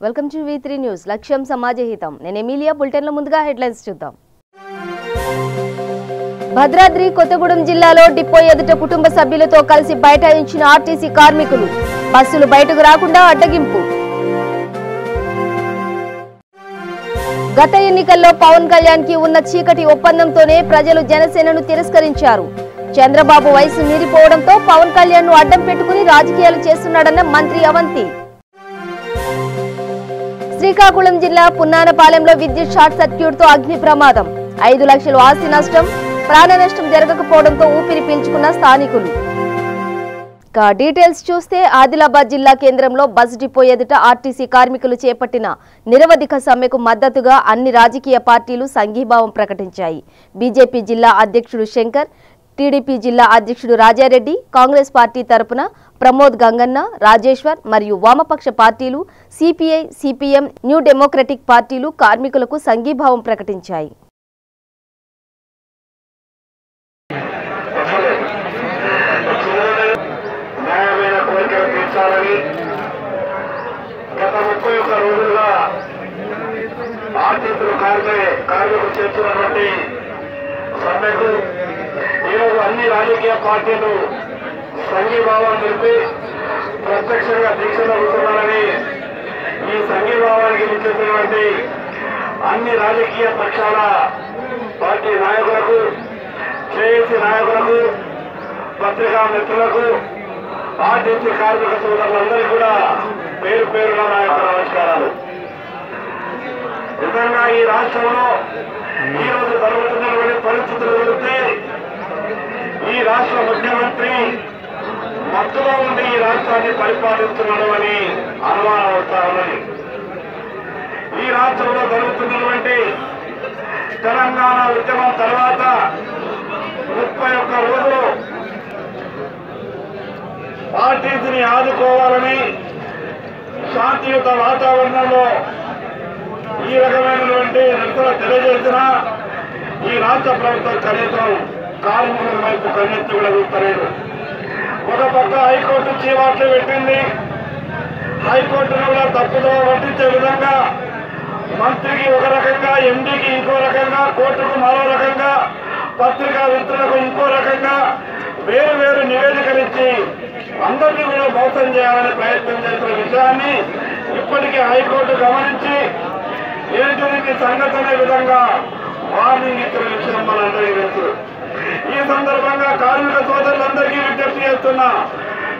Welcome to V3 news. లక్ష్యం సమాజహితం. నేను Emilia. బులెటిన్లో ముందుగా హెడ్లైన్స్ చూద్దాం. భద్రాద్రి కొత్తగూడెం జిల్లాలో డిపో ఎదుట కుటుంబ సభ్యులతో కలిసి బైఠాయించిన ఆర్టీసీ కార్మికులు. బస్సులు బయటకు రాకుండా అడ్డగింపు. గత ఎన్నికల్లో పవన్ కళ్యాణ్ కి ఉన్న చీకటి ఒప్పందంతోనే ప్రజలు జనసేనను తిరస్కరించారు. చంద్రబాబు వయసు మీరిపోవడంతో పవన్ కళ్యాణ్ ను అడ్డం పెట్టుకుని రాజకీయాలు చేస్తున్నాడన్న మంత్రి అవంతి. శ్రీకాకుళం జిల్లా పున్నానపాలెంలో విద్యుత్ షార్ట్ సర్క్యూట్ తో అగ్ని ప్రమాదం. 5 లక్షలు ఆస్తి నష్టం, ప్రాణ నష్టం జరగకపోవడంతో ఊపిరి పీల్చుకున్న స్థానికులు. డీటెయిల్స్ చూస్తే ఆదిలాబాద్ జిల్లా కేంద్రంలో బస్ డిపో ఎదుట ఆర్టీసీ కార్మికులు చేపట్టిన నిరవధిక సమ్మెకు మద్దతుగా అన్ని రాజకీయ పార్టీలు సంఘీభావం ప్రకటించాయి. బీజేపీ జిల్లా అధ్యక్షుడు శంకర్, టీడీపీ జిల్లా అధ్యక్షుడు రాజారెడ్డి, కాంగ్రెస్ పార్టీ తరపున ప్రమోద్ గంగన్న, రాజేశ్వర్ మరియు వామపక్ష పార్టీలు సిపిఐ, సిపిఎం, న్యూ డెమోక్రటిక్ పార్టీలు కార్మికులకు సంఘీభావం ప్రకటించాయి. ఈరోజు అన్ని రాజకీయ పార్టీలు సంఘీభావం తెలిపి ప్రత్యక్షంగా దీక్షలు అవుతున్నారని ఈ సంఘీభావానికి ఇచ్చేసినటువంటి అన్ని రాజకీయ పక్షాల పార్టీ నాయకులకు, జేఏసీ నాయకులకు, పత్రికా మిత్రులకు, ఆర్టీసీ కార్మిక సోదరులందరికీ కూడా పేరు పేరుగా నా యొక్క నమస్కారాలు. నిజంగా ఈ రాష్ట్రంలో ఈరోజు జరుగుతున్నటువంటి పరిస్థితులు చూస్తే ఈ రాష్ట్ర ముఖ్యమంత్రి మత్తులో ఉండి ఈ రాష్ట్రాన్ని పరిపాలిస్తున్నాడు అని అనుమానం వస్తా ఉన్నది. ఈ రాష్ట్రంలో జరుగుతున్నటువంటి తెలంగాణ ఉద్యమం తర్వాత 31 రోజులు ఆర్టీసీని ఆదుకోవాలని శాంతియుత వాతావరణంలో ఈ రకమైనటువంటి నిరసన తెలియజేసిన ఈ రాష్ట్ర ప్రభుత్వం కనీసం కార్మికుల వైపు కన్నెత్తి కూడా చూస్తలేదు. ఒక పక్క హైకోర్టు చీవాట్లు పెట్టింది. హైకోర్టును కూడా తప్పుదో పట్టించే విధంగా మంత్రికి ఒక రకంగా, ఎండీకి ఇంకో రకంగా, కోర్టుకు మరో రకంగా, పత్రికా మిత్రులకు ఇంకో రకంగా వేరు వేరు నివేదికలు ఇచ్చి అందరినీ కూడా మోసం చేయాలని ప్రయత్నం చేస్తున్న విషయాన్ని ఇప్పటికీ హైకోర్టు గమనించి ఏంటి సంగతి అనే విధంగా వార్నింగ్ ఇచ్చిన విషయం మనందరికీ తెలుసు. ఈ సందర్భంగా కార్మిక సోదరులందరికీ విజ్ఞప్తి చేస్తున్నా,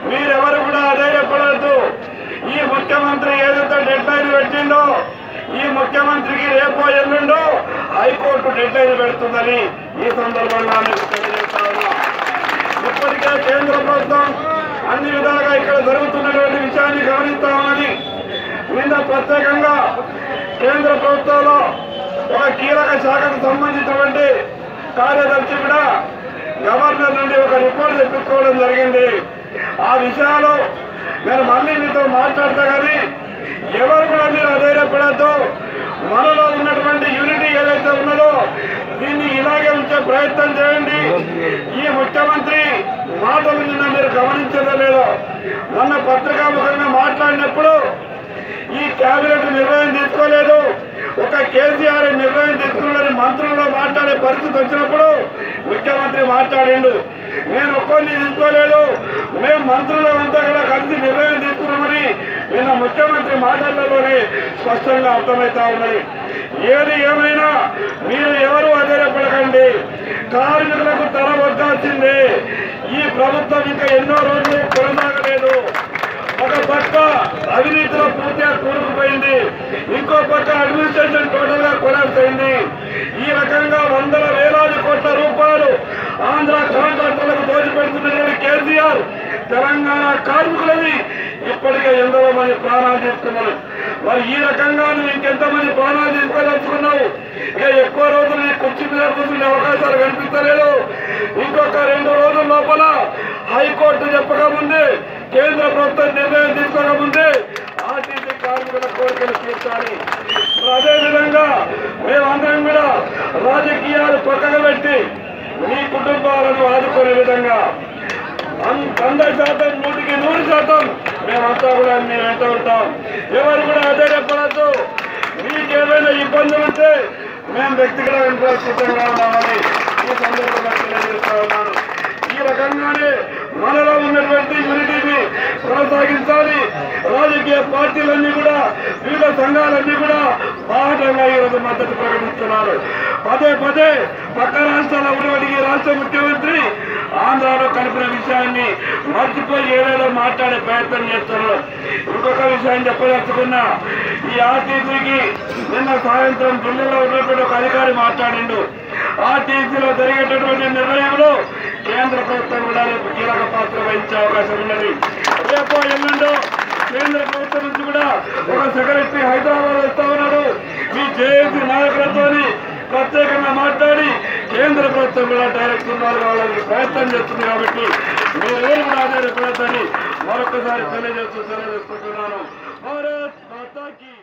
మీరెవరు కూడా అధైర్యపడద్దు. ఈ ముఖ్యమంత్రి ఏదైతే డెడ్ లైన్ పెట్టిండో, ఈ ముఖ్యమంత్రికి రేపో ఎల్లుండో హైకోర్టు డెడ్ లైన్ పెడుతుందని ఈ సందర్భంగా మీకు తెలియజేస్తా ఉన్నా. ఇప్పటికే కేంద్ర ప్రభుత్వం అన్ని విధాలుగా ఇక్కడ జరుగుతున్నటువంటి విషయాన్ని గమనిస్తా ఉన్నది. నిన్న ప్రత్యేకంగా కేంద్ర ప్రభుత్వంలో ఒక కీలక శాఖకు సంబంధించినటువంటి కార్యదర్శి కూడా గవర్నర్ నుండి ఒక రిపోర్ట్ తెప్పించుకోవడం జరిగింది. ఆ విషయాలు నేను మళ్ళీ మీతో మాట్లాడతా కానీ ఎవరు కూడా మీరు అధైర్యపడద్దు. మనలో ఉన్నటువంటి యూనిటీ ఏదైతే ఉన్నదో దీన్ని ఇలాగే ఉంచే ప్రయత్నం చేయండి. ఈ ముఖ్యమంత్రి మాటలు నిన్న మీరు గమనించదో లేదో, మొన్న పత్రికాముఖంగా మాట్లాడినప్పుడు ఈ కేబినెట్ నిర్ణయం తీసుకోలేదు, ఒక కేసీఆర్ నిర్ణయం తీసుకున్నదని మంత్రుల్లో మాట్లాడే పరిస్థితి వచ్చినప్పుడు ముఖ్యమంత్రి మాట్లాడిండు. నేను ఒక్కొన్ని తీసుకోలేదు, మేము మంత్రులు అంతా కూడా కలిసి నిర్ణయం తీసుకున్నామని నిన్న ముఖ్యమంత్రి మాటలలోనే స్పష్టంగా అర్థమవుతా ఉన్నది. ఏది ఏమైనా మీరు ఎవరు అధైర్యపడకండి. కార్మికులకు తల వద్దాల్సిందే. ఈ ప్రభుత్వం ఇంకా ఎన్నో రోజులు కొనసాగలేదు. ఒక పక్క అవినీతిలో పూర్తిగా కూరుకుపోయింది, ఇంకో పక్క అడ్మినిస్ట్రేషన్ టోటల్ గా కొలాప్స్ అయింది. ఈ రకంగా వందల వేలాది కోట్ల రూపాయలు ఆంధ్ర కాంట్రాక్టర్లకు దోచిపెడుతున్నటువంటి కేసీఆర్ తెలంగాణ కార్మికులని ఇప్పటికే ఎందరో మంది ప్రాణాలు తీసుకున్నారు. మరి ఈ రకంగా నువ్వు ఇంకెంతమంది ప్రాణాలు తీసుకోదలుచుకున్నావు? ఇక ఎక్కువ రోజులు నీ కుర్చీ మీద కూర్చునే అవకాశాలు కనిపించలేదు. ఇంకొక 2 రోజుల లోపల హైకోర్టు చెప్పకముందే, కేంద్ర ప్రభుత్వం నిర్ణయం తీసుకోకముందే ఆర్టీసీ కార్మికుల కోరికలు తీర్చాలి. అదేవిధంగా మేమందరం కూడా రాజకీయాలు పక్కన పెట్టి మీ కుటుంబాలను ఆదుకునే విధంగా 100% 100% మేమంతా కూడా మేము వెంట ఉంటాం. ఎవరు కూడా ఆధారపడద్దు. మీకేమైనా ఇబ్బందులు ఉంటే మేము వ్యక్తిగత సిద్ధంగా ఉన్నామని ఈ సందర్భంగా తెలియజేస్తా ఉన్నాను. ఈ రకంగానే మనలో ఉన్నటువంటి యూనిటీని కొనసాగించాలి. రాజకీయ పార్టీలన్నీ కూడా, వివిధ సంఘాలన్నీ కూడా బాహటంగా ఈరోజు మద్దతు ప్రకటిస్తున్నారు. పదే పదే పక్క రాష్ట్రాల్లో ఉన్నటువంటి ఈ రాష్ట్ర ముఖ్యమంత్రి ఆంధ్రాలో కలిపిన విషయాన్ని మర్చిపోయి ఏదేదో మాట్లాడే ప్రయత్నం చేస్తున్నారు. ఇంకొక విషయం చెప్పదలుచుకున్నా, ఈ ఆర్టీసీకి నిన్న సాయంత్రం ఢిల్లీలో ఉన్నటువంటి ఒక అధికారి మాట్లాడిండు. ఆర్టీసీలో జరిగేటటువంటి నిర్ణయంలో కేంద్ర ప్రభుత్వం కూడా రేపు కీలక పాత్ర వహించే అవకాశం ఉన్నది. రేపో ఎల్లుండో కేంద్ర ప్రభుత్వం నుంచి కూడా ఒక సెక్రటరీ హైదరాబాద్ వస్తా ఉన్నాడు. మీ జేఏసీ నాయకులతో ప్రత్యేకంగా మాట్లాడి కేంద్ర ప్రభుత్వం కూడా డైరెక్ట్ ఇన్వాల్వ్ కావాలని ప్రయత్నం చేస్తుంది. కాబట్టి మీరేం కూడా ఆధారపడద్దని మరొకసారి తెలియజేసుకుంటున్నాను. భారత్ మాతాకి.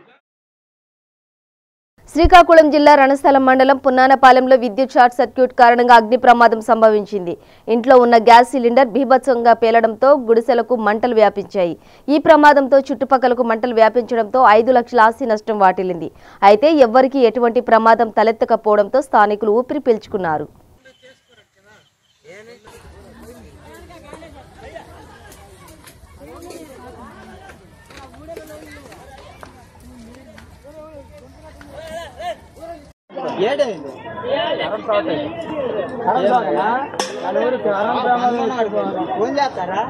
శ్రీకాకుళం జిల్లా రణస్థలం మండలం పున్నానపాలెంలో విద్యుత్ షార్ట్ సర్క్యూట్ కారణంగా అగ్ని ప్రమాదం సంభవించింది. ఇంట్లో ఉన్న గ్యాస్ సిలిండర్ బీభత్సంగా పేలడంతో గుడిసెలకు మంటలు వ్యాపించాయి. ఈ ప్రమాదంతో చుట్టుపక్కలకు మంటలు వ్యాపించడంతో 5 లక్షల ఆస్తి నష్టం వాటిల్లింది. అయితే ఎవ్వరికీ ఎటువంటి ప్రమాదం తలెత్తకపోవడంతో స్థానికులు ఊపిరి పీల్చుకున్నారు. ఫోన్ చేస్తారా?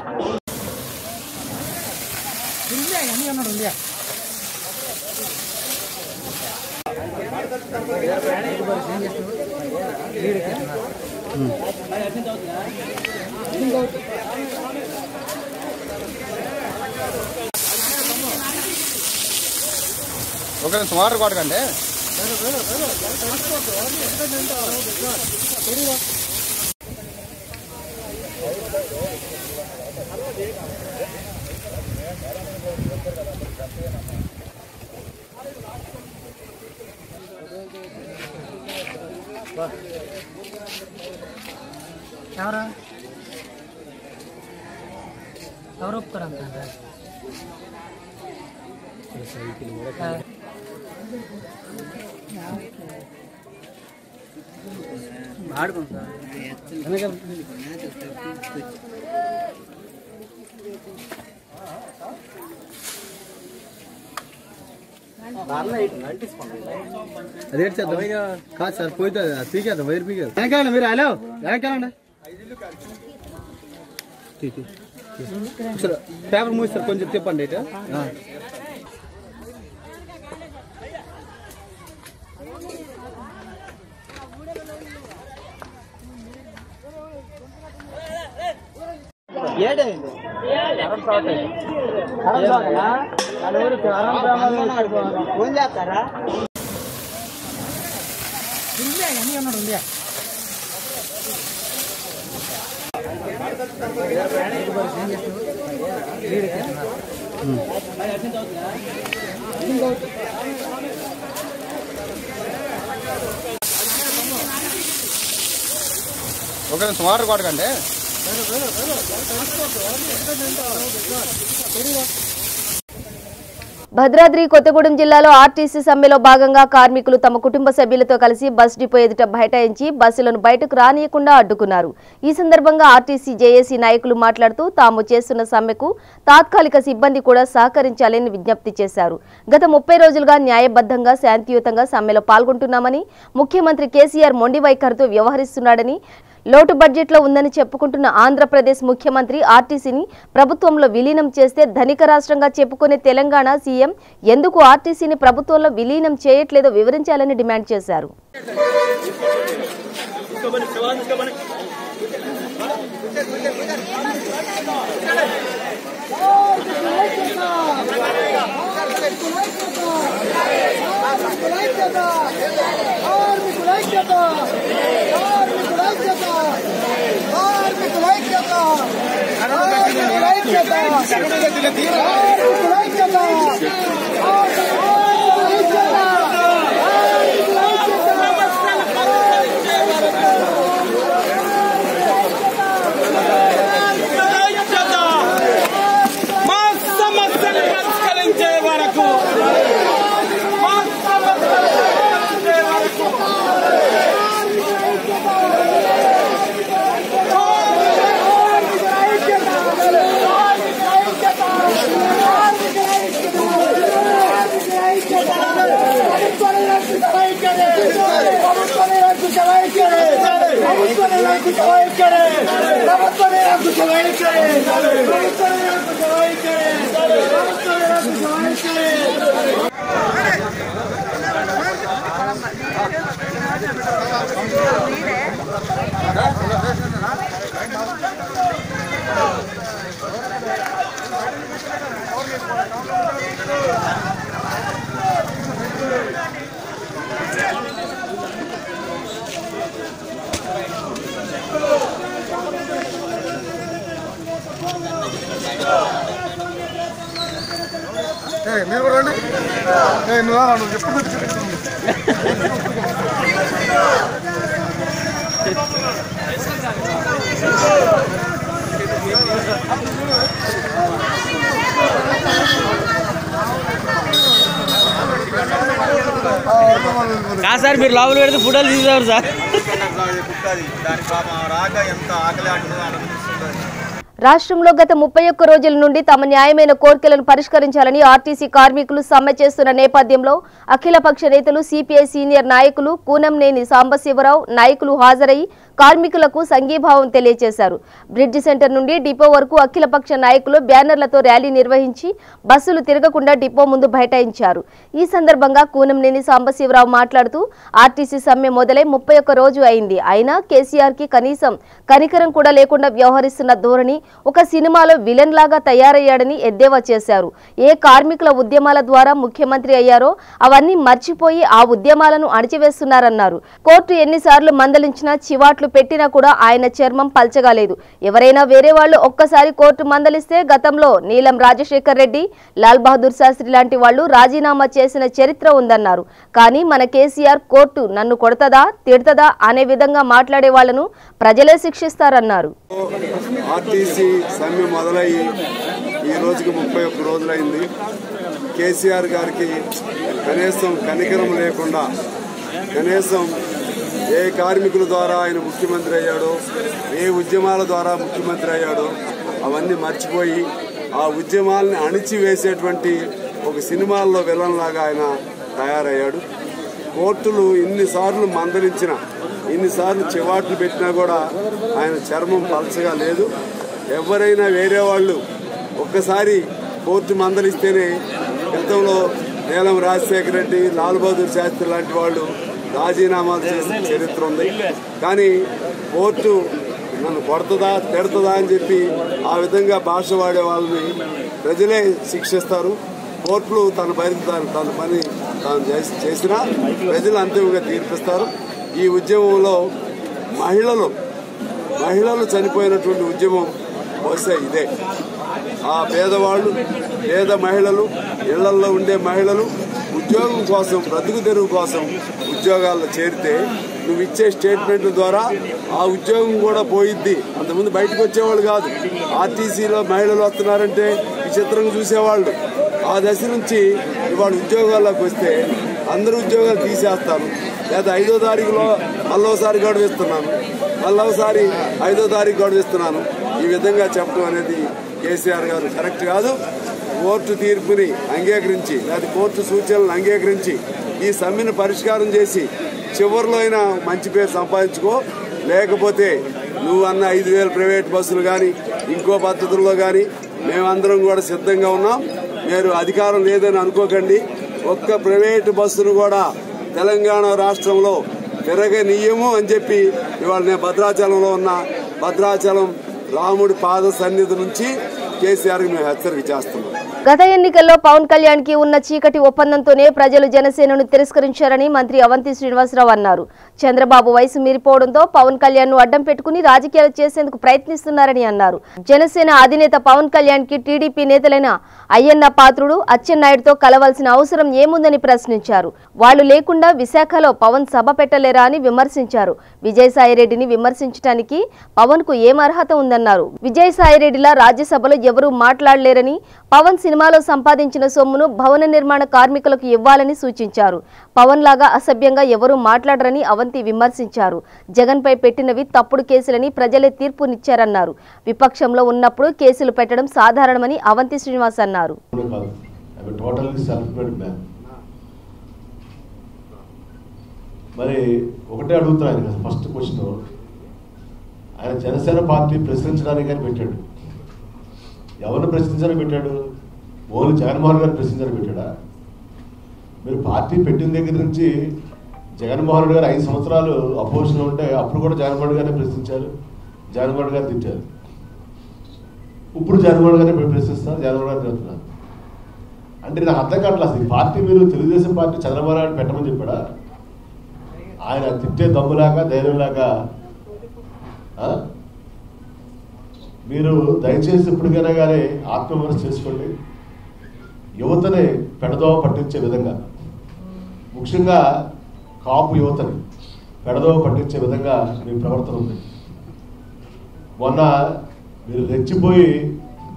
ఓకే, వాటర్ కొట్టకండి. ఎవరు ఒప్పుకోరంటారా? అదే చేద్దాం కాదు సార్, పోయితే పీకేద్దాం, వైర్ పీకేద్దాం. వెనకాలండి మీరు. హలో, వెనకాలండి. పేపర్ మూస్తారు, కొంచెం తిప్పండి. ఇటు ఫోన్ చేస్తారా? ఓకే, వాటర్ కొట్టకండి. భద్రాద్రి కొత్తగూడెం జిల్లాలో ఆర్టీసీ సమ్మెలో భాగంగా కార్మికులు తమ కుటుంబ సభ్యులతో కలిసి బస్ డిపో ఎదుట బైఠాయించి బస్సులను బయటకు రానియకుండా అడ్డుకున్నారు. ఈ సందర్భంగా ఆర్టీసీ జేఏసీ నాయకులు మాట్లాడుతూ తాము చేస్తున్న సమ్మెకు తాత్కాలిక సిబ్బంది కూడా సహకరించాలని విజ్ఞప్తి చేశారు. గత 30 రోజులుగా న్యాయబద్ధంగా శాంతియుతంగా సమ్మెలో పాల్గొంటున్నామని, ముఖ్యమంత్రి కేసీఆర్ మొండి వైఖరితో వ్యవహరిస్తున్నాడని, లోటు బడ్జెట్లో ఉందని చెప్పుకుంటున్న ఆంధ్రప్రదేశ్ ముఖ్యమంత్రి ఆర్టీసీని ప్రభుత్వంలో విలీనం చేస్తే ధనిక రాష్ట్రంగా చెప్పుకునే తెలంగాణ సీఎం ఎందుకు ఆర్టీసీని ప్రభుత్వంలో విలీనం చేయట్లేదో వివరించాలని డిమాండ్ చేశారు. మా సార్ మీరు లోపల పెడితే ఫోటోలు తీసేవారు సార్. రాష్ట్రంలో గత 31 రోజుల నుండి తమ న్యాయమైన కోర్కెలను పరిష్కరించాలని ఆర్టీసీ కార్మికులు సమ్మె చేస్తున్న నేపథ్యంలో అఖిలపక్ష నేతలు సిపిఐ సీనియర్ నాయకులు కూనంనేని సాంబశివరావు నాయకులు హాజరై కార్మికులకు సంఘీభావం తెలియజేశారు. బ్రిడ్జి సెంటర్ నుండి డిపో వరకు అఖిలపక్ష నాయకులు బ్యానర్లతో ర్యాలీ నిర్వహించి బస్సులు తిరగకుండా డిపో ముందు బైఠాయించారు. ఈ సందర్భంగా కూనంనేని సాంబశివరావు మాట్లాడుతూ ఆర్టీసీ సమ్మె మొదలై 31 రోజు అయింది. అయినా కేసీఆర్ కి కనీసం కనికరం కూడా లేకుండా వ్యవహరిస్తున్న ధోరణి ఒక సినిమాలో విలన్ లాగా తయారయ్యాడని ఎద్దేవా చేశారు. ఏ కార్మికుల ఉద్యమాల ద్వారా ముఖ్యమంత్రి అయ్యారో అవన్నీ మర్చిపోయి ఆ ఉద్యమాలను అణచివేస్తున్నారన్నారు. కోర్టు ఎన్నిసార్లు మందలించినా చివాట్లు పెట్టినా కూడా ఆయన చర్మం పల్చగాలేదు. ఎవరైనా వేరే వాళ్ళు ఒక్కసారి కోర్టు మందలిస్తే గతంలో నీలం రాజశేఖర్ రెడ్డి, లాల్ బహదూర్ శాస్త్రి లాంటి వాళ్ళు రాజీనామా చేసిన చరిత్ర ఉందన్నారు. కానీ మన కేసీఆర్ కోర్టు నన్ను కొడతదా తిడతదా అనే విధంగా మాట్లాడే వాళ్లను ప్రజలే శిక్షిస్తారన్నారు. ఆర్టీసీ సమ్మె మొదలయ్యి ఈ రోజుకి 31 రోజులైంది. కేసీఆర్ గారికి కనీసం కనికరం లేకుండా కనీసం ఏ కార్మికుల ద్వారా ఆయన ముఖ్యమంత్రి అయ్యాడో, ఏ ఉద్యమాల ద్వారా ముఖ్యమంత్రి అయ్యాడో అవన్నీ మర్చిపోయి ఆ ఉద్యమాలని అణిచివేసేటువంటి ఒక సినిమాల్లో విలన్ లాగా ఆయన తయారయ్యాడు. కోర్టులు ఇన్నిసార్లు మందలించినా, ఇన్నిసార్లు చివాట్లు పెట్టినా కూడా ఆయన చర్మం పలచగా లేదు. ఎవరైనా వేరే వాళ్ళు ఒక్కసారి కోర్టు మందలిస్తేనే గతంలో నీలం రాజశేఖర రెడ్డి, లాల్ బహదూర్ శాస్త్రి లాంటి వాళ్ళు రాజీనామాలు చేసిన చరిత్ర ఉంది. కానీ కోర్టు నన్ను కొడుతుందా తిడుతుందా అని చెప్పి ఆ విధంగా భాష వాడే వాళ్ళని ప్రజలే శిక్షిస్తారు. కోర్టులు తన పని తాను చేసినా ప్రజలు అంతిమంగా తీర్పిస్తారు. ఈ ఉద్యమంలో మహిళలు చనిపోయినటువంటి ఉద్యమం బహుశా ఇదే. ఆ పేదవాళ్ళు, పేద మహిళలు, ఇళ్లల్లో ఉండే మహిళలు ఉద్యోగం కోసం, బ్రతుకు తెరువు కోసం ఉద్యోగాల్లో చేరితే నువ్వు ఇచ్చే స్టేట్మెంట్ల ద్వారా ఆ ఉద్యోగం కూడా పోయిద్ది. అంతకుముందు బయటకు వచ్చేవాళ్ళు కాదు. ఆర్టీసీలో మహిళలు వస్తున్నారంటే విచిత్రంగా చూసేవాళ్ళు. ఆ దశ నుంచి ఇవాళ ఉద్యోగాల్లోకి వస్తే అందరూ ఉద్యోగాలు తీసేస్తాను, లేదా 5వ తారీఖులో మళ్ళోసారి గడువిస్తున్నాను, మళ్ళోసారి 5వ తారీఖు గడువిస్తున్నాను, ఈ విధంగా చెప్పడం అనేది కేసీఆర్ గారు కరెక్ట్ కాదు. కోర్టు తీర్పుని అంగీకరించి, లేదా కోర్టు సూచనలను అంగీకరించి ఈ సమ్మెను పరిష్కారం చేసి చివరిలో అయినా మంచి పేరు సంపాదించుకో. లేకపోతే నువ్వు అన్న 5,000 ప్రైవేట్ బస్సులు కానీ ఇంకో పద్ధతుల్లో కానీ మేమందరం కూడా సిద్ధంగా ఉన్నాం. మీరు అధికారం లేదని అనుకోకండి. ఒక్క ప్రైవేటు బస్సును కూడా తెలంగాణ రాష్ట్రంలో తిరగనీయము అని చెప్పి ఇవాళ నేను భద్రాచలంలో ఉన్న భద్రాచలం రాముడి పాద సన్నిధి నుంచి కేసీఆర్ మేము హెచ్చరిక చేస్తున్నాం. గత ఎన్నికల్లో పవన్ కళ్యాణ్ కి ఉన్న చీకటి ఒప్పందంతోనే ప్రజలు జనసేనను తిరస్కరించారని మంత్రి అవంతి శ్రీనివాసరావు అన్నారు. చంద్రబాబు వయసు మీరిపోవడంతో పవన్ కళ్యాణ్ ను అడ్డం పెట్టుకుని రాజకీయాలు చేసేందుకు ప్రయత్నిస్తున్నారని అన్నారు. జనసేన అధినేత పవన్ కళ్యాణ్ కి టీడీపీ నేతలైన అయ్యన్న పాత్రుడు, అచ్చెన్నాయుడుతో కలవాల్సిన అవసరం ఏముందని ప్రశ్నించారు. వాళ్లు లేకుండా విశాఖలో పవన్ సభ పెట్టలేరా అని విమర్శించారు. విజయసాయిరెడ్డిని విమర్శించడానికి పవన్ కు ఏం అర్హత ఉందన్నారు. విజయసాయిరెడ్డిలా రాజ్యసభలో ఎవరూ మాట్లాడలేరని, పవన్ సినిమాలో సంపాదించిన సొమ్మును భవన నిర్మాణ కార్మికులకు ఇవ్వాలని సూచించారు. పవన్ లాగా అసభ్యంగా ఎవరూ మాట్లాడరని అవంతి విమర్శించారు. జగన్ పై పెట్టినవి తప్పుడు కేసులని ప్రజలే తీర్పునిచ్చారన్నారు. విపక్షంలో ఉన్నప్పుడు కేసులు పెట్టడం సాధారణమని అవంతి శ్రీనివాస్ అన్నారు. మరి ఒకటే అడుగుతాను, ఫస్ట్ క్వశ్చన్, ఆయన జనసేన పార్టీ ప్రశ్నించడానికి అని పెట్టాడు. ఎవరిని ప్రశ్నించడానికి పెట్టాడు? ఓన్లీ జగన్మోహన్ గారిని ప్రశ్నించడానికి పెట్టాడా? మీరు పార్టీ పెట్టిన దగ్గర నుంచి జగన్మోహన్ రెడ్డి గారు 5 సంవత్సరాలు అపోజిషన్లో ఉంటే అప్పుడు కూడా జగన్మోహన్ రెడ్డి గారిని ప్రశ్నించారు, జగన్మోహన్ రెడ్డి గారు తిట్టారు. ఇప్పుడు జగన్మోహన్ రెడ్డి గారిని ప్రశ్నిస్తున్నారు, జగన్మోహన్ గారిని తిడుతున్నారు. అంటే నాకు అర్థం కావట్లేదు. అసలు ఈ పార్టీ మీరు తెలుగుదేశం పార్టీ చంద్రబాబు నాయుడు పెట్టమని చెప్పాడా? ఆయన తిట్టే దమ్ములాగా ధైర్యంలాగా మీరు దయచేసి ఇప్పటికైనా కానీ ఆత్మవిమర్శ చేసుకోండి. యువతని పెడదోవ పట్టించే విధంగా, ముఖ్యంగా కాపు యువతని పెడదోవ పట్టించే విధంగా మీ ప్రవర్తన ఉంది. మొన్న మీరు రెచ్చిపోయి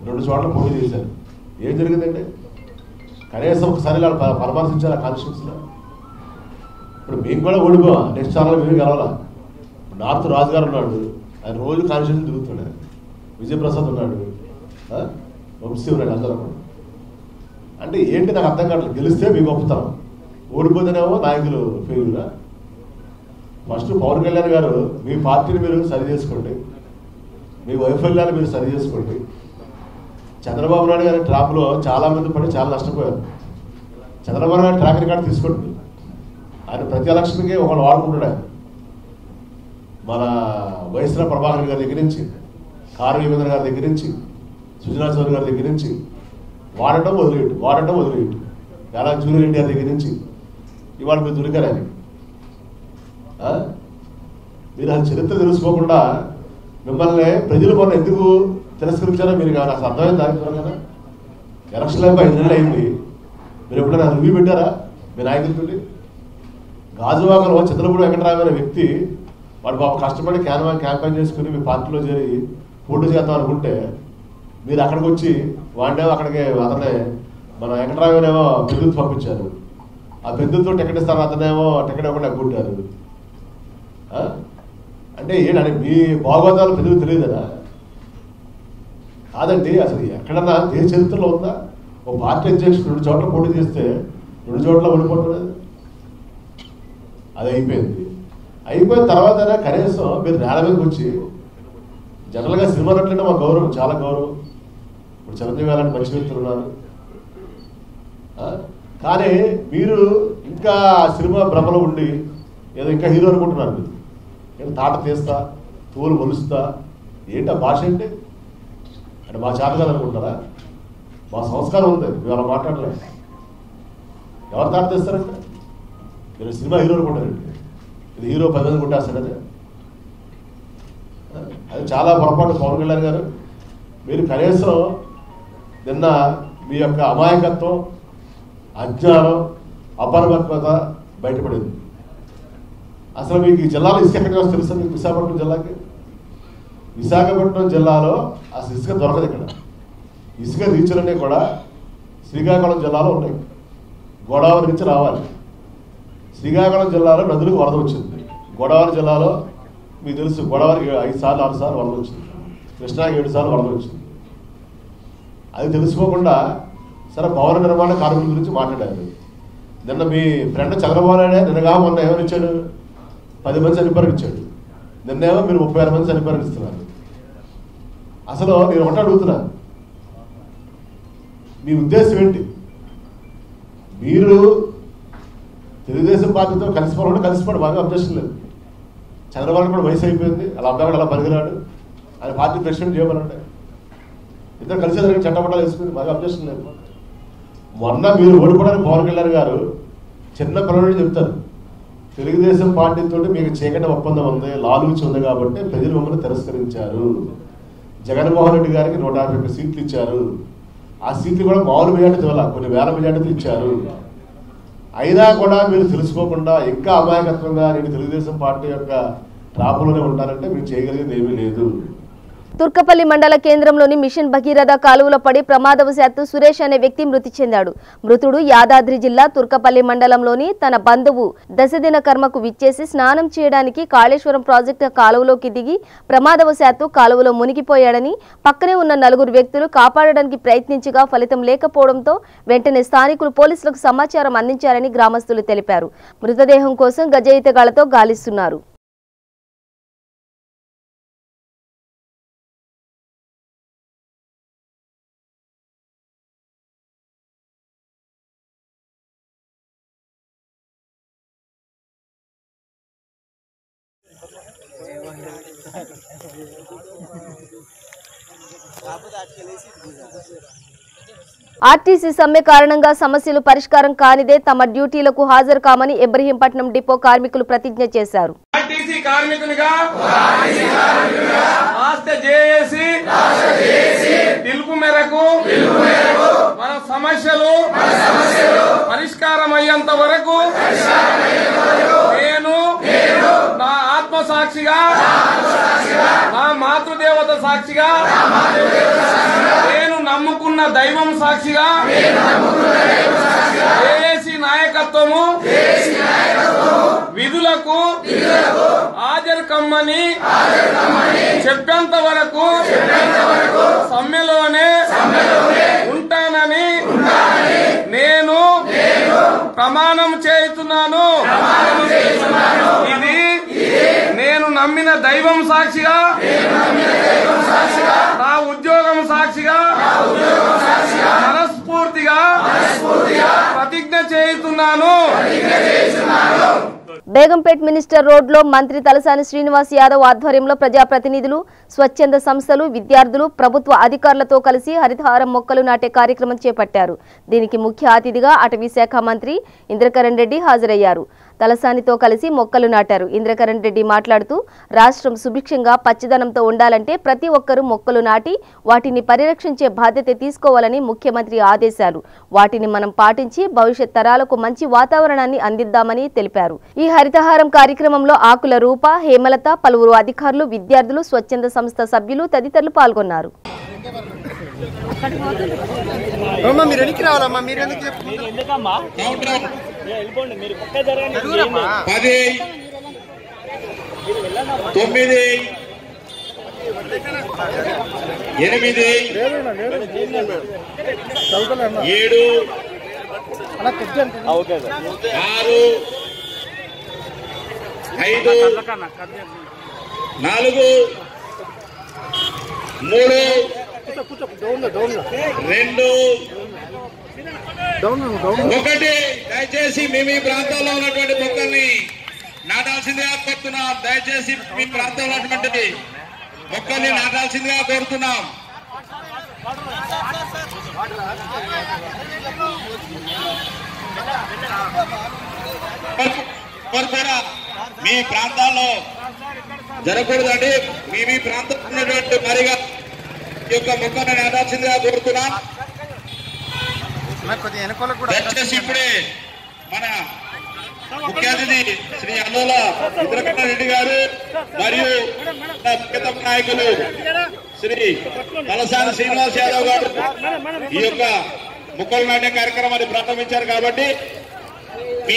2 చోట్ల పోటీ చేశారు. ఏం జరిగిందంటే కనీసం ఒకసారి వాళ్ళు పరామర్శించారు ఆ కాన్స్టిట్యూన్సీలో. ఇప్పుడు మేము కూడా ఓడిపోయాం. నెక్స్ట్ ఛానల్ మేము గెలవాలా. నార్త్ రాజు గారు ఉన్నాడు, ఆయన రోజు కాన్స్టిట్యూన్సీ తిరుగుతున్నాడు. విజయప్రసాద్ ఉన్నాడు, వంశీ ఉన్నాడు, అందరూ. అంటే ఏంటి నాకు అర్థం కావట్లేదు. గెలిస్తే మీకు ఒప్పుతాం, ఓడిపోతేనేమో నాయకులు ఫెయిల్యూరా. ఫస్ట్ పవన్ కళ్యాణ్ గారు మీ పార్టీని మీరు సరి చేసుకోండి, మీ వైఫల్యాన్ని మీరు సరి చేసుకోండి. చంద్రబాబు నాయుడు గారి ట్రాప్లో చాలామంది పడి చాలా నష్టపోయారు. చంద్రబాబు నాయుడు ట్రాక్ రికార్డు తీసుకోండి. ఆయన ప్రతి ఎలక్షన్కి ఒకళ్ళు వాడుకుంటాడు. ఆయన మన వైఎస్ఆర్ ప్రభాకర్ గారి దగ్గర నుంచి, కారు రవీంద్ర గారి దగ్గర నుంచి, సుజనా చౌదరి గారి దగ్గర నుంచి వాడటం వదిలేయటం ఎలా జూనియర్ ఇండియా దగ్గర నుంచి ఇవాళ మీరు దొరికారు. ఆయన మీరు ఆ చరిత్ర తెలుసుకోకుండా మిమ్మల్ని ప్రజలు మొన్న ఎందుకు తిరస్కరించారో మీరు కానీ అసలు అర్థమైంది. దాని కదా ఎలక్షన్ అయిపోయి 5 నెలలు అయింది. మీరు ఎప్పుడైనా రివ్యూ పెట్టారా మీ నాయకులతో? గాజువాకలో చంద్రపూడి వెంకటరావు అనే వ్యక్తి వాడు పాప కష్టపడి క్యాంపెయిన్ చేసుకుని మీ పార్టీలో చేరి పోటీ చేద్దాం అనుకుంటే మీరు అక్కడికి వచ్చి వాడినేమో అక్కడికి అతనే మన వెంకటరావునేమో విద్యుత్ పంపించారు. ఆ విద్యుత్తో టికెట్ ఇస్తారు, అతనేమో టికెట్ ఇవ్వకుండా ఎగ్గుంటారు. అంటే ఏంటంటే మీ భాగవతాలు ప్రజలకు తెలియదునా? కాదండి. అసలు ఎక్కడన్నా దేశ చరిత్రలో ఉందా ఒక పార్టీ అధ్యక్షుడు 2 చోట్ల పోటీ చేస్తే 2 చోట్ల ఓడిపోతున్నది? అది అయిపోయిన తర్వాత కనీసం మీరు నేల మీదకి వచ్చి జనరల్గా సినిమా నటులంటే మా గౌరవం, చాలా గౌరవం. ఇప్పుడు చిరంజీవి అలాంటి మంచి వ్యక్తులు ఉన్నారు. కానీ మీరు ఇంకా సినిమా భ్రమలో ఉండి ఏదో ఇంకా హీరో అనుకుంటున్నారు. మీరు నేను తాట తీస్తా, తోలు ఒలుస్తా, ఏంటి ఆ భాష ఏంటి అంటే మా చేత కాదు అనుకుంటారా? మా సంస్కారం ఉంది, మీరు అలా మాట్లాడలేదు. ఎవరు తాట తీస్తారంటే మీరు సినిమా హీరో అనుకుంటారండి. ఇది హీరో 10 మంది కొట్టేస్తారని అది చాలా పొరపాటు. పవన్ కళ్యాణ్ గారు మీరు కనీసం నిన్న మీ యొక్క అమాయకత్వం, అజ్ఞానం, అపరిపక్వత బయటపడింది. అసలు మీకు ఈ జిల్లాలో ఇసుక ఎక్కడికి వస్తే తెలుసా? మీకు విశాఖపట్నం జిల్లాకి, విశాఖపట్నం జిల్లాలో అసలు ఇసుక దొరకదు. ఇక్కడ ఇసుక రీచులన్నీ కూడా శ్రీకాకుళం జిల్లాలో ఉన్నాయి. గోదావరి నుంచి రావాలి. శ్రీకాకుళం జిల్లాలో నదులకు వరద వచ్చింది. గోదావరి జిల్లాలో మీకు తెలుసు గోదావరికి 5 సార్లు 6 సార్లు వరద వచ్చింది. కృష్ణాకి 7 సార్లు వరద వచ్చింది. అది తెలుసుకోకుండా సరే భవన నిర్మాణ కార్మికుల గురించి మాట్లాడారు. నిన్న మీ ఫ్రెండ్ చంద్రబాబు నాయుడే నిన్నగా మొన్న ఏమని ఇచ్చాడు? 10 మంది చనిపోయారని ఇచ్చాడు. నిన్నేమో మీరు 36 మంది చనిపోయారని ఇస్తున్నారు. అసలు నేను ఒకటి అడుగుతున్నాను, మీ ఉద్దేశం ఏంటి? మీరు తెలుగుదేశం పార్టీతో కలిసిపోవడం బాగా అబ్జెక్షన్ లేదు. చంద్రబాబు కూడా వయసు అయిపోయింది, అలా అబ్బాయి అలా పనికిరాడు, ఆయన పార్టీ ప్రెసిడెంట్ చేయమనంటే ఇద్దరు కలిసి జరిగిన చట్టపట్టాలు వేసుకుని బాగా అబ్జెక్షన్ లేదు. మొన్న మీరు ఓడిపోవడానికి పవన్ కళ్యాణ్ గారు చిన్న పిల్లలు చెప్తారు, తెలుగుదేశం పార్టీతో మీకు చీకటి ఒప్పందం ఉంది, లాలూచి ఉంది కాబట్టి ప్రజలు మమ్మల్ని తిరస్కరించారు. జగన్మోహన్ రెడ్డి గారికి 151 సీట్లు ఇచ్చారు. ఆ సీట్లు కూడా మామూలు మెజార్టీతో కొన్ని వేల మెజార్టీతో ఇచ్చారు. అయినా కూడా మీరు తెలుసుకోకుండా ఇంకా అమాయకత్వంగా నేను తెలుగుదేశం పార్టీ యొక్క ట్రాపులోనే ఉంటారంటే మీరు చేయగలిగేది ఏమీ లేదు. తుర్కపల్లి మండల కేంద్రంలోని మిషన్ భగీరథ కాలువలో పడి ప్రమాదవశాత్తు సురేష్ అనే వ్యక్తి మృతి చెందాడు. మృతుడు యాదాద్రి జిల్లా తుర్కపల్లి మండలంలోని తన బంధువు దశదిన కర్మకు విచ్చేసి స్నానం చేయడానికి కాళేశ్వరం ప్రాజెక్టు కాలువలోకి దిగి ప్రమాదవశాత్తు కాలువలో మునిగిపోయాడని, పక్కనే ఉన్న 4 వ్యక్తులు కాపాడడానికి ప్రయత్నించగా ఫలితం లేకపోవడంతో వెంటనే స్థానికులు పోలీసులకు సమాచారం అందించారని గ్రామస్తులు తెలిపారు. మృతదేహం కోసం గజయితగాళ్లతో గాలిస్తున్నారు. ఆర్టీసీ సమ్మె కారణంగా సమస్యలు పరిష్కారం కానిదే తమ డ్యూటీలకు హాజరు కామని ఇబ్రహీంపట్నం డిపో కార్మికులు ప్రతిజ్ఞ చేశారు. ఆర్టీసీ కార్మికునిగా జేఏసీ పిలుపు మేరకు మన సమస్యలు పరిష్కారం అయ్యేంత వరకు నేను నా ఆత్మసాక్షిగా నా మాతృదేవత సాక్షిగా నేను నమ్ముకున్న దైవం సాక్షిగా జేఏసీ నాయకత్వము విధులకు హాజరు కమ్మని చెప్పేంత వరకు సమ్మెలోనే ఉంటానని నేను ప్రమాణం చేస్తున్నాను. ఇది నేను నమ్మిన దైవం సాక్షిగా నా ఉద్యోగం సాక్షిగా మనస్ఫూర్తిగా ప్రతిజ్ఞ చేస్తున్నాను. బేగంపేట్ మినిస్టర్ రోడ్లో మంత్రి తలసాని శ్రీనివాస్ యాదవ్ ఆధ్వర్యంలో ప్రజాప్రతినిధులు, స్వచ్ఛంద సంస్థలు, విద్యార్థులు, ప్రభుత్వ అధికారులతో కలిసి హరితహారం మొక్కలు నాటే కార్యక్రమం చేపట్టారు. దీనికి ముఖ్య అతిథిగా అటవీ శాఖ మంత్రి ఇంద్రకరణ్ రెడ్డి హాజరయ్యారు. తలసానితో కలిసి మొక్కలు నాటారు. ఇంద్రకరణ్ రెడ్డి మాట్లాడుతూ రాష్ట్రం సుభిక్షంగా పచ్చదనంతో ఉండాలంటే ప్రతి ఒక్కరూ మొక్కలు నాటి వాటిని పరిరక్షించే బాధ్యత తీసుకోవాలని ముఖ్యమంత్రి ఆదేశాలు. వాటిని మనం పాటించి భవిష్యత్ తరాలకు మంచి వాతావరణాన్ని అందిద్దామని తెలిపారు. ఈ హరితహారం కార్యక్రమంలో ఆకుల రూప, హేమలత, పలువురు అధికారులు, విద్యార్థులు, స్వచ్ఛంద సంస్థ సభ్యులు తదితరులు పాల్గొన్నారు. దయచేసి మేము ఈ ప్రాంతంలో ఉన్నటువంటి మొక్కల్ని నాటాల్సిందిగా కోరుతున్నాం. దయచేసి మీ ప్రాంతంలో ఉన్నటువంటి మొక్కల్ని నాటాల్సిందిగా కోరుతున్నాం. కూడా మీ ప్రాంతాల్లో జరగకూడదండి. మీ ప్రాంతంలో ఉన్నటువంటి మరిగా ఈ యొక్క మొక్కను నాటాల్సిందిగా కోరుతున్నాం. దయచేసి ఇప్పుడే మన ముఖ్య అతిథి శ్రీ అన్నోల ఇంద్రకరణ్ రెడ్డి గారు మరియు ప్రీతం నాయకులు శ్రీ తలసాని శ్రీనివాస్ యాదవ్ గారు ఈ యొక్క మొక్కలు నాటే కార్యక్రమాన్ని ప్రారంభించారు. కాబట్టి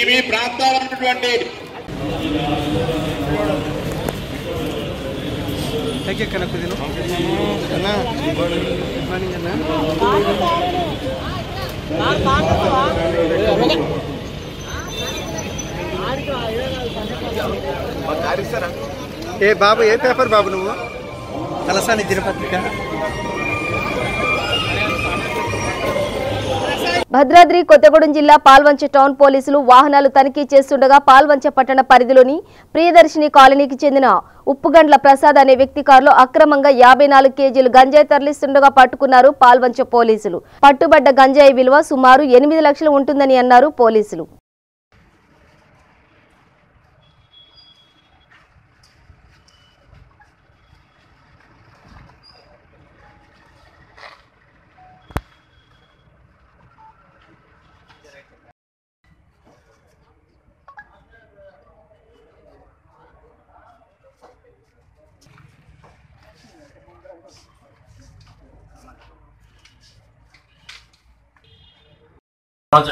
మీ ప్రాంతాల్లో ఉన్నటువంటి ఏ బాబు, ఏ పేపర్ బాబు నువ్వు? తలసాని దినపత్రిక. భద్రాద్రి కొత్తగూడెం జిల్లా పాల్వంచ టౌన్ పోలీసులు వాహనాలు తనిఖీ చేస్తుండగా పాల్వంచ పట్టణ పరిధిలోని ప్రియదర్శిని కాలనీకి చెందిన ఉప్పుగండ్ల ప్రసాద్ అనే వ్యక్తి కారులో అక్రమంగా 54 కేజీలు గంజాయి తరలిస్తుండగా పట్టుకున్నారు పాల్వంచ పోలీసులు. పట్టుబడ్డ గంజాయి విలువ సుమారు 8 లక్షలు ఉంటుందని అన్నారు పోలీసులు.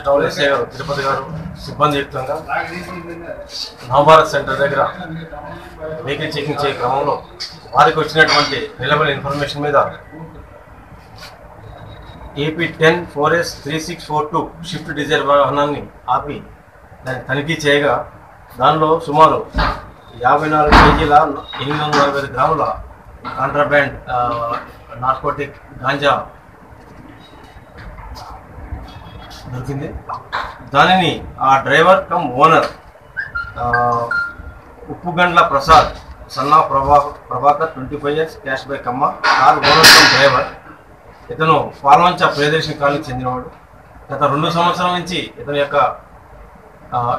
టౌన్ ఎస్ఐ గారు తిరుపతి గారు సిబ్బంది యుక్తంగా నవభారత్ సెంటర్ దగ్గర వెహికల్ చెకింగ్ చేసే క్రమంలో వారికి వచ్చినటువంటి రిలయబుల్ ఇన్ఫర్మేషన్ మీద AP 10-4S 3642 షిఫ్ట్ డిజైర్ వాహనాన్ని ఆపి దాన్ని తనిఖీ చేయగా దానిలో సుమారు 54 కేజీల 845 గ్రాముల కాంట్రాబ్యాండ్ నార్కోటిక్ గాంజా దొరికింది. దానిని ఆ driver cum owner ఉప్పుగండ్ల Prasad Sanna Prabhakar 25 years cash by Kamma car owner driver. ఇతను పాల్వంచ ప్రియదర్శిని కాలనీకి చెందినవాడు. గత 2 సంవత్సరాల నుంచి ఇతని యొక్క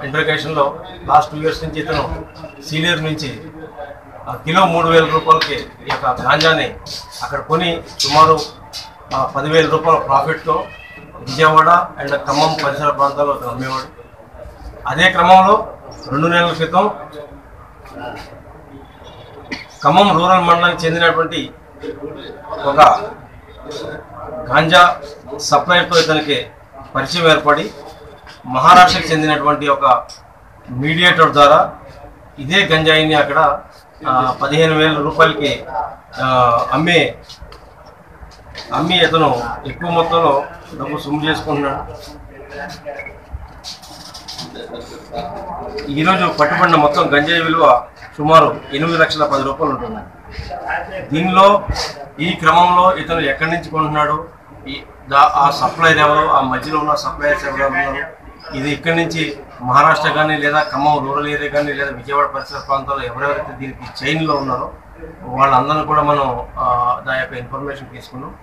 ఇంట్రగేషన్లో లాస్ట్ 2 years నుంచి ఇతను సీనియర్ నుంచి కిలో 3,000 రూపాయలకి ఈ యొక్క గాంజాని అక్కడ కొని సుమారు 10,000 రూపాయల ప్రాఫిట్తో విజయవాడ అండ్ ఖమ్మం పరిసర ప్రాంతాల్లో అతను అమ్మేవాడు. అదే క్రమంలో 2 నెలల క్రితం ఖమ్మం రూరల్ మండలానికి చెందినటువంటి ఒక గాంజా సప్లైతో ఇతనికి పరిచయం ఏర్పడి మహారాష్ట్రకు చెందినటువంటి ఒక మీడియేటర్ ద్వారా ఇదే గంజాయిని అక్కడ 15,000 రూపాయలకి అమ్మి ఇతను ఎక్కువ మొత్తంలో డబ్బు సొమ్ము చేసుకుంటున్నాడు. ఈరోజు పట్టుబడిన మొత్తం గంజాయి విలువ సుమారు 8,10,10 రూపాయలు ఉంటుంది. దీనిలో ఈ క్రమంలో ఇతను ఎక్కడి నుంచి కొంటున్నాడు, ఆ సప్లైర్ ఎవరు, ఆ మధ్యలో ఉన్న సప్లైర్స్ ఎవరు ఉన్నారు, ఇది ఇక్కడి నుంచి మహారాష్ట్ర కానీ లేదా ఖమ్మం రూరల్ ఏరియా కానీ లేదా విజయవాడ పరిసర ప్రాంతాల్లో ఎవరెవరైతే దీనికి చైన్లో ఉన్నారో వాళ్ళందరినీ కూడా మనం దాని యొక్క ఇన్ఫర్మేషన్ తీసుకున్నాం.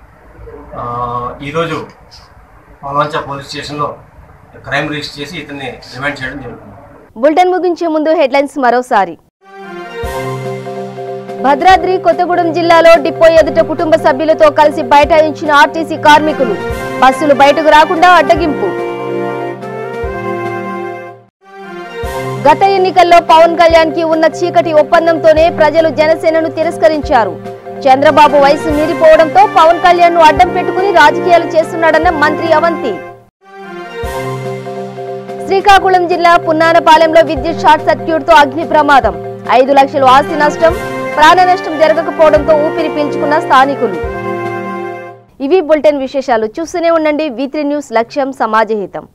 ఈరోజు పాల్వంచ పోలీస్ స్టేషన్లో క్రైమ్ రిజిస్టర్ చేసి ఇతన్ని రిమాండ్ చేయడం జరుగుతుంది. బులెటిన్ ముగించే ముందు హెడ్లైన్స్ మరోసారి. భద్రాద్రి కొత్తగూడెం జిల్లాలో డిపో ఎదుట కుటుంబ సభ్యులతో కలిసి బైఠాయించిన ఆర్టీసీ కార్మికులు, బస్సులు బయటకు రాకుండా అడ్డగింపు. గత ఎన్నికల్లో పవన్ కళ్యాణ్ కి ఉన్న చీకటి ఒప్పందంతోనే ప్రజలు జనసేనను తిరస్కరించారు. చంద్రబాబు వయసు మీరిపోవడంతో పవన్ కళ్యాణ్ ను అడ్డం పెట్టుకుని రాజకీయాలు చేస్తున్నాడన్న మంత్రి అవంతి. శ్రీకాకుళం జిల్లా పున్నానపాలెంలో విద్యుత్ షార్ట్ సర్క్యూట్ తో అగ్ని ప్రమాదం, 5 లక్షలు ఆస్తి నష్టం, ప్రాణ నష్టం జరగకపోవడంతో ఊపిరి పీల్చుకున్న స్థానికులు. ఇవి బులెటిన్ విశేషాలు. చూస్తూనే ఉండండి V3 న్యూస్, లక్ష్యం సమాజహితం.